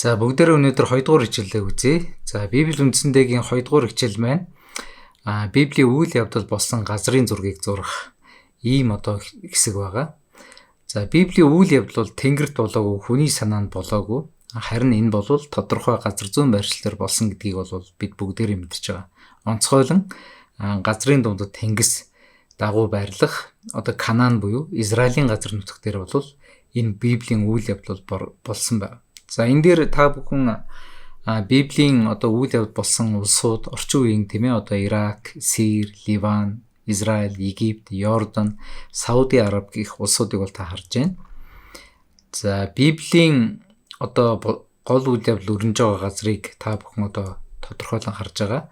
За бүгдээрээ өнөөдөр 2 дугаар хичээлээ үзье. За Библи үндсэндээгийн 2 дугаар хичээл маань Библийн үйл явдал болсон газрын зургийг зурах ийм хэсэг байгаа. За Библийн үйл явдал бол тэнгэрт болоогүй, хүний санаанд болоогүй. Харин энэ бол тодорхой газар зүйн байршлаар болсон гэдгийг бол бид бүгдээрээ мэдж байгаа. Онцгойлон газрын дундад тэнгис дагуу байрлах Канаан буюу Израилийн газар нутаг дээр бол энэ Библийн үйл явдал болсон байна. За энэ дээр та бүхэн Библийн үйл явдал болсон улсууд орчин үеийн Ирак, Сир, Ливан, Израиль, Египт, Йордан, Сауди Араб гэх улсуудыг бол та харж байна. За Библийн гол үйл явдал өрнөж байгаа газрыг та бүхэн тодорхойлон харж байгаа.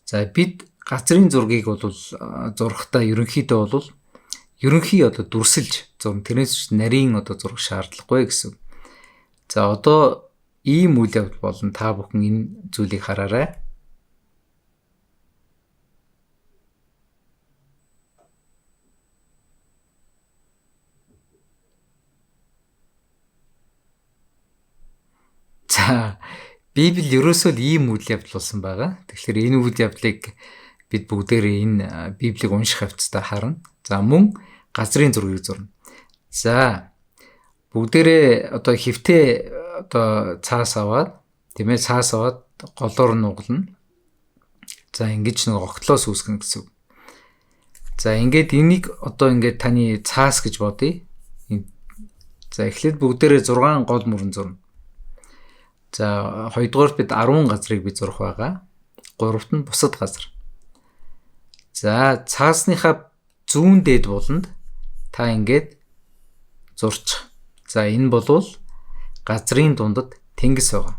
За бид газрын зургийг бол зурхтаа ерөнхийдөө дүрсэлж зурна. Тэрнээс нарийн зурх шаардлагагүй гэсэн. За ийм үйл явдал болон та бүхэн энэ зүйлийг хараарай. За Библи ерөөсөө л ийм үйл явдал болсон байгаа. Тэгэхээр энэ үйл явдлыг бид бүгдээрээ энэ Библийг унших хавцтай харна. За мөн газрын зургийг зурна. За бүгдээрээ хөвтөө цаас аваад голоор нуглана. За ингэж огтлоос үүсгэнэ гэсэн үг. За ингээд энийг таны цаас гэж бодъё. За эхлээд бүгдээрээ 6 гол мөрөн зурна. За 2 дугаарт бид 10 газрыг бид зурх байгаа. 3-т нь бусад газар. За цаасныхаа зүүн дээд буланд та ингээд зурчих. За энэ бол газрын дундад тэнгис байгаа.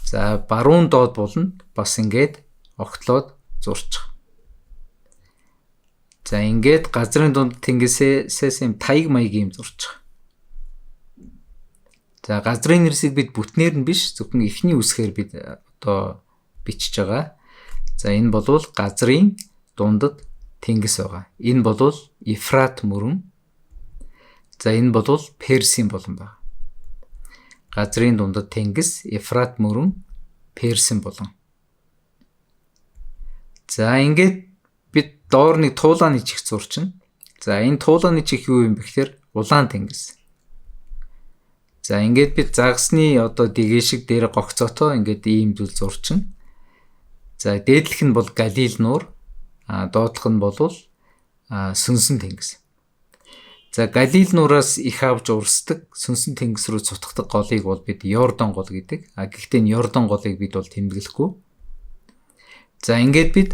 За баруун доод буланд бас ингээд огтлоод зурчих. За ингээд газрын дундад тэнгисээс юм таяг маяг юм зурчих. За газрын нэрсийг бид бүтнээр нь биш зөвхөн эхний үсгээр бид бичиж байгаа. За энэ бол газрын дундад тэнгис байгаа. Энэ бол Ефрат мөрөн. За энэ бол Персийн болон байна. Газрын дундад тэнгис, Ефрат мөрөн, Персийн болон. За ингээд бид доор нэг туулааны чих зурчна. За энэ туулааны чих юу юм бэ гэхээр улаан тэнгис. За ингээд бид загсны дэгээшиг дээр гогцоотоо ингээд ийм зүйл зурчна. За дээдлэх нь бол Галил нуур, доотлох нь бол сүнсэн тэнгис. За Галил нуураас их авч урсдаг сүнсэн тэнгис рүү цутгадаг голыг бол бид Йордан гол гэдэг. Гэхдээ энэ Йордан голыг бид бол тэмдэглэхгүй. За ингээд бид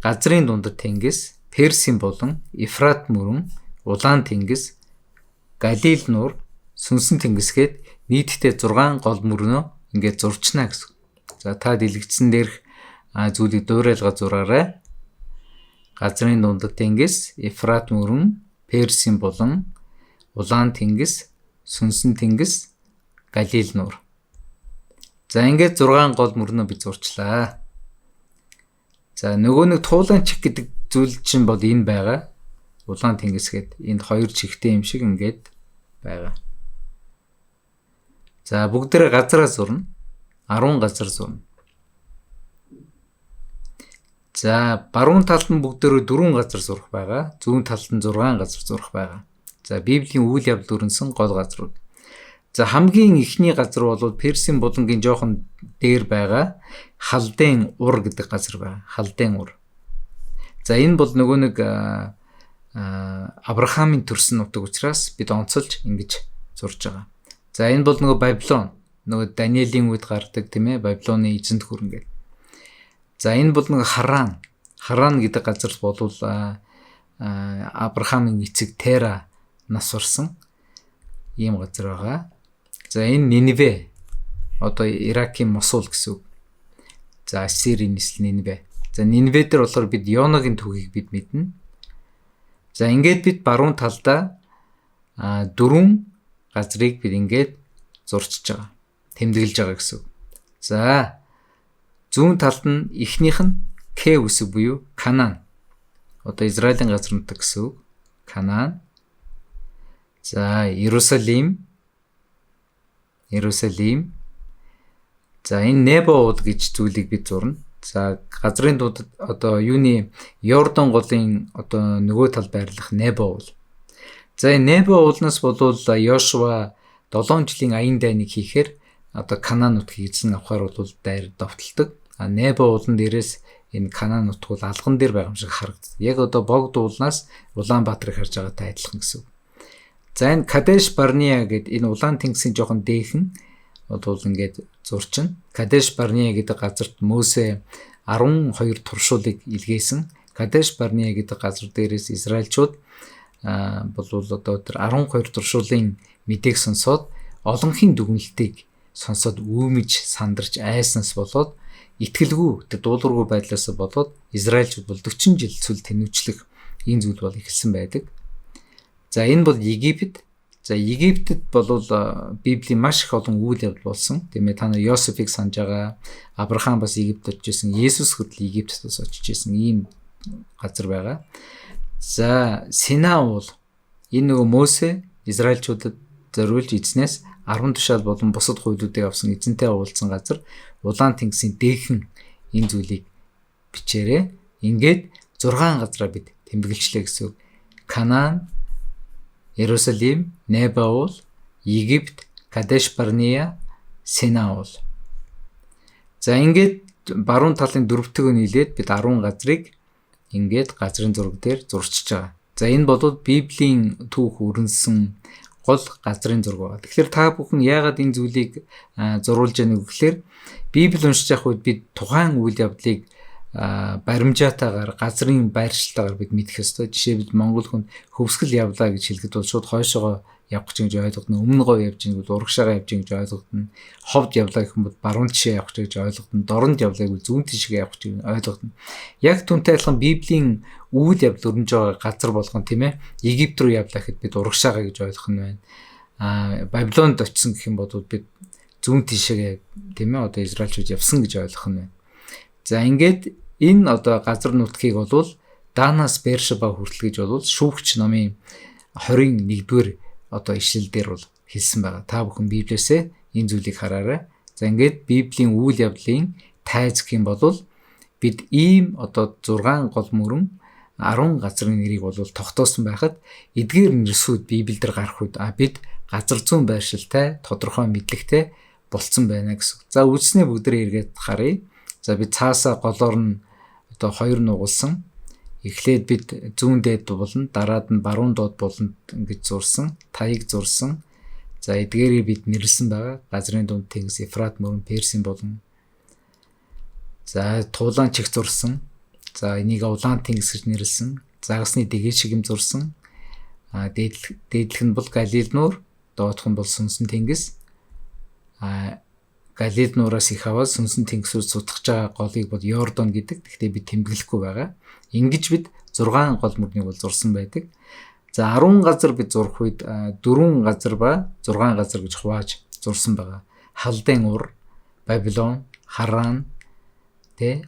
газрын дундад тэнгис, Персийн болон Ефрат мөрөн, улаан тэнгис, Галил нуур, сүнсэн тэнгисгээд нийтдээ 6 гол мөрнөө ингээд зурчна гэсэн. За та дэлгэцсэн дээрх зүйлийг дуурайлгаа зураарай. Газрын дундад тэнгис, Ефрат мөрөн, Персийн болон улаан тэнгис, сүнсэн тэнгис, Галил нуур. За ингээд 6 гол мөрнөө би зурчлаа. За нөгөө нэг туулаан чих гэдэг зүйл чинь бол энэ байгаа. Улаан тэнгис гээд энд 2 чихтэй юм шиг ингээд байгаа. За бүгдээрээ газараа зурна. 10 газар зурна. За баруун талд нь бүгдээрээ 4 газар зурх байгаа. Зүүн талд нь 6 газар зурх байгаа. За Библийн үйл явдал өрнөсөн гол газрууд. За хамгийн ихний газар бол Персийн булангийн жоохон дээр байгаа Халдын ур гэдэг газар байна. Халдын ур. За энэ бол нөгөө нэг Авраамийн төрсөн нутаг учраас бид онцолж ингэж зурж байгаа. За энэ бол нөгөө Бабилон. Нөгөө Даниэлийн үед гардаг Бабилоны эзэнт хөрөнгө. За энэ бол нэг Харан. Харан гэдэг газар бол Авраамийн эцэг Тера нас орсон ийм газар байгаа. За энэ Ниневе. Иракийн Мосул гэсэн үг. За Ассирийн нийслэл Ниневе. За Ниневе дээр болохоор бид Йонагийн түүхийг бид мэднэ. За ингээд бид баруун талдаа 4 газрыг бид ингээд зурчиж байгаа. Тэмдэглэж байгаа гэсэн үг. За зүүн талд нь эхнийх нь К үсэг буюу Канаан. Израилийн газар нутаг гэсэн үг. Канаан. За Иерусалим. За энэ Небо уул гэж зүйлийг бид зурна. За газрын дуудад одоо юуны Йордан голын одоо нөгөө тал байрлах Небо уул. За энэ Небо уулнаас болвол Йошуа 7 жилийн аян дайныг хийхээр одоо Канаан нутгийг эзэн авахар бол дайр довтолдог. Небо уулан дээрээс энэ Канаан нутг бол алган дээр байгаа юм шиг харагдав. Яг одоо богд уулнаас Улаанбаатарыг харж байгаатай адилхан гэсэн. За энэ Кадеш Барнеа гэдэг энэ улаан тэнгисийн жоохон дээхэн бол ингээд зурчин. Кадеш Барнеа гэдэг газарт Мөсе 12 туршуулыг илгээсэн. Кадеш Барнеа гэдэг газар дээрээс Израильчууд бол одоо тэр 12 туршуулын мэдээг сонсоод олонхын дүгнэлтийг сонсоод үүмэж сандарч айснаас болоод итгэлгүй тэр дуулуургүй байдлаас болоод Израильчууд бол 40 жил цүл тэнүүчлэх энэ зүйл бол эхэлсэн байдаг. За энэ бол Египет. За Египтэд бол Библийн маш их олон үйл явдал болсон. Тиймээ та нар Йосефийг санаж байгаа. Авраам бас Египтэд очиж исэн. Есүс хүртэл Египтэд бас очиж исэн ийм газар байгаа. За Синаа уул энэ нөгөө Мөсе Израильчуудад зориулж эзнээс 10 тушаал болон бусад хуйлуудыг авсан эзэнтэй уулзсан газар улаан тэнгисийн дээхэн энэ зүйлийг бичээрэй. Ингээд 6 газраа бид тэмдэглэжлээ гэсэн үг. Канаан, Иерусалим, Небо уул, Египт, Кадеш Барнеа, Синаа уул. За ингээд баруун талын дөрөвтгөө нийлээд бид 10 газрыг ингээд газрын зураг дээр зурчиж байгаа. За энэ бол Библийн түүх өрнөсөн гол газрын зураг байна. Тэгэхээр та бүхэн яагаад энэ зүйлийг зурулж яах вэ гэхээр Библи уншиж явах үед бид тухайн үйл явдлыг баримжаатаагаар газрын байршилтаагаар бид мэдэх ёстой. Жишээ бид Монгол хүн хөвсгөл явлаа гэж хэлэхэд бол шууд хойшоогоо явах гэж ойлгодно. Өмнө гоо явж байгаа бол урагшаага явж байгаа гэж ойлгодно. Ховд явлаа гэх юм бол баруун тишээ явах гэж ойлгодно. Дорнд явлаа гэвэл зүүн тишээ явах гэж ойлгодно. Яг түүнтэй адилхан Библийн үйл явдал өрнөж байгаа газар болгон тийм ээ Египт рүү явлаа гэхэд бид урагшаага гэж ойлгох нь байна. Бабилонд очисон гэх юм бол бид зүүн тишээгээ тийм ээ одоо Израильчууд явсан гэж ойлгох нь байна. За ингээд энэ одоо газар нутгийг болвол Данаас Бершеба хүртэл гэж болвол шүүгч номын 21-р одоо ишлэл дээр бол хэлсэн байгаа. Та бүхэн Библиэсээ энэ зүйлийг хараарай. За ингээд Библийн үйл явдлын тайз гэх юм бол бид ийм одоо 6 гол мөрөн 10 газрын нэрийг бол тогтоосон байхад эдгээр нэрсүүд Библиэлд гарах үед бид газар зүүн байршилтай тодорхой мэдлэгтэй болцсон байна гэсэн. За үзнэ бүгдээ эргээд харъя. За бид цаасаа голоор нь одоо 2 нугалсан. Эхлээд бид зүүн дээд болно, дараад нь баруун доод болно гэж зурсан, таяг зурсан. За эдгээрийг бид нэрлсэн байгаа. Газрын дунд тэнгис, Ефрат мөрөн, Персийн болно. За туулаан чих зурсан. За энийг улаан тэнгис гэж нэрлсэн. Загасны дэгээ шигэм зурсан. Дээдлэх нь бол Галил нуур, доодох нь бол Сүнсэн тэнгис. Галил нуураас их аваад Сүнсэн тэнгисээр цутгаж байгаа голыг бол Йордан гэдэг. Гэхдээ бид тэмдэглэхгүй байгаа. Ингэж бид 6 гол мөрнийг бол зурсан байдаг. За 10 газар бид зурх үед 4 газар ба 6 газар гэж хувааж зурсан байгаа. Халдын ур, Бабилон, Харан,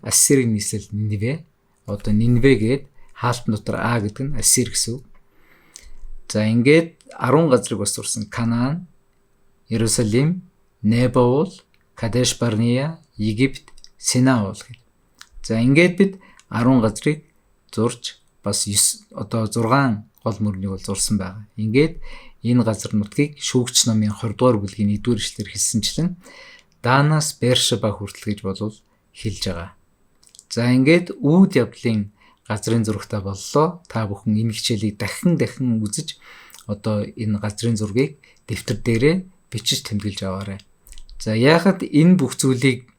Ассирийн нийслэл Ниневе. Одоо Ниневе гээд хаалтан дотор А гэдэг нь Ассир гэсэн үг. За ингээд 10 газрыг бас зурсан. Канаан, Иерусалим, Небо уул, Кадеш Барнеа, Египт, Синаа уул гэдэг. За ингээд бид 10 газрыг зурж бас 6 гол мөрнийг бол зурсан байгаа. Ингээд энэ газар нутгийг шүүгч номын 20 дугаар бүлгийн 1-р эшлэлээр хэлсэнчлэн Данаас Бершеба хүртэл гэж болов хэлж байгаа. За ингээд үүд явдлын газрын зурагтай боллоо. Та бүхэн энэ хичээлийг дахин үзэж одоо энэ газрын зургийг дэвтэр дээрээ бичиж тэмдэглэж аваарай. За яагаад энэ бүх зүйлийг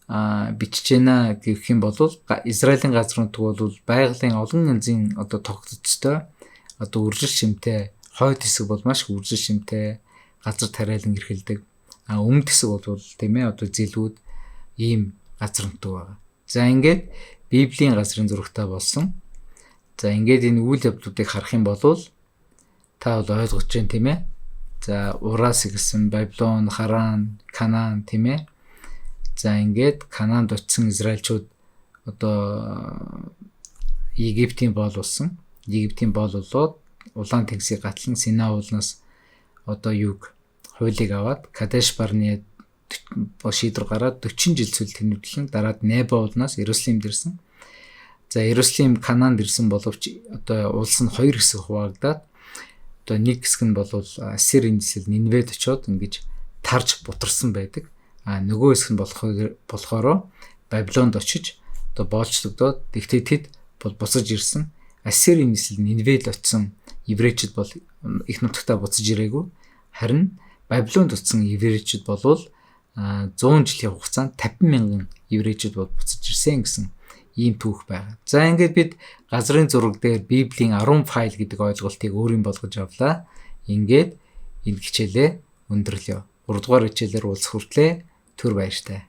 бичиж байна гэх юм бол Израилийн газар нутг бол байгалийн олон янзын одоо тогтцтой одоо үржил шимтэй хойд хэсэг бол маш их үржил шимтэй газар тариалан эрхэлдэг. Өмнөд хэсэг бол тийм ээ одоо зэлүүд ийм газар нутг байгаа. За ингээд Библийн газрын зурагтай болсон. За ингээд энэ үйл явдлуудыг харах юм бол та бол ойлгож байна тийм ээ. За Урас гэсэн Бабилон, Харан, Канаан тийм ээ. За ингээд Канаанд очисон Израильчууд одоо Египтийн боол болсон. Египтийн боол болоод улаан тэнгисийг гатлан Синаа уулнаас одоо юг хуулийг аваад Кадеш Барнеад шийдвэр гараад 40 жил зүйл тэнүүлэн дараад Небо улнаас Иерусалимд ирсэн. За Иерусалим Канаанд ирсэн боловч одоо улс нь хоёр хэсэг хуваагдаад одоо нэг хэсэг нь бол Ассирийн нийслэл Нинвед очоод ингэж тарж бутарсан байдаг. А нөгөө хэсэг нь болохоор Бабилонд очиж одоо боолчлогдоод тэгтээ тэд бол буцаж ирсэн. Ассирийн нийслэл Нинвед очсон еврейчүүд бол их нутагтаа буцаж ирээгүй. Харин Бабилонд очсон еврейчүүд болвол 100 жилийн хугацаанд 50,000 еврейчүүд бол буцаж ирсэн гэсэн ийм түүх байна. За ингээд бид газрын зураг дээр Библийн 10 файл гэдэг ойлголтыг өөрийн болгож авлаа. Ингээд энэ хичээлээ өндөрлөё. 3 дугаар хичээлээр уулзах хүртлээр түр баяртай.